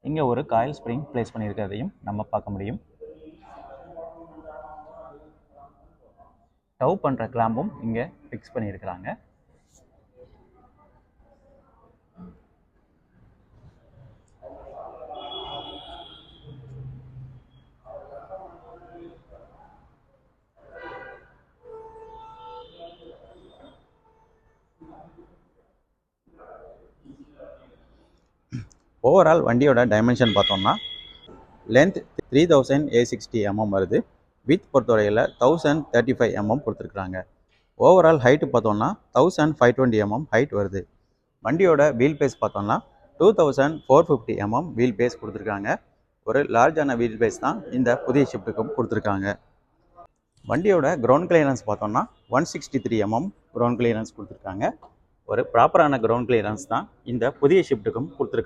இங்கே ஒரு coil spring place பண்ணியிருக்கிறதையும் நம்ம பார்க்க முடியும். டவ் பண்ணுற கிளாம்பும் இங்கே ஃபிக்ஸ் பண்ணியிருக்கிறாங்க. ஓவரால் வண்டியோட டைமென்ஷன் பார்த்தோம்னா லென்த் 3060 mm வருது. வித் பொறுத்தவரையில் 1035 mm கொடுத்துருக்குறாங்க. ஓவரால் ஹைட்டு பார்த்தோம்னா 1520 mm ஹைட் வருது. வண்டியோட வீல் பேஸ் பார்த்தோம்னா 2450 mm வீல் பேஸ் கொடுத்துருக்காங்க. ஒரு லார்ஜான வீல் பேஸ் தான் இந்த புதிய ஷிஃப்ட்டுக்கும் கொடுத்துருக்காங்க. வண்டியோட கிரவுண்ட் கிளியரன்ஸ் பார்த்தோம்னா 163 mm கிரவுண்ட் கிளியரன்ஸ் கொடுத்துருக்காங்க. ஒரு ப்ராப்பரான கிரவுண்ட் கிளியரன்ஸ் தான் இந்த புதிய ஷிஃப்ட்டுக்கும் கொடுத்துருக்காங்க.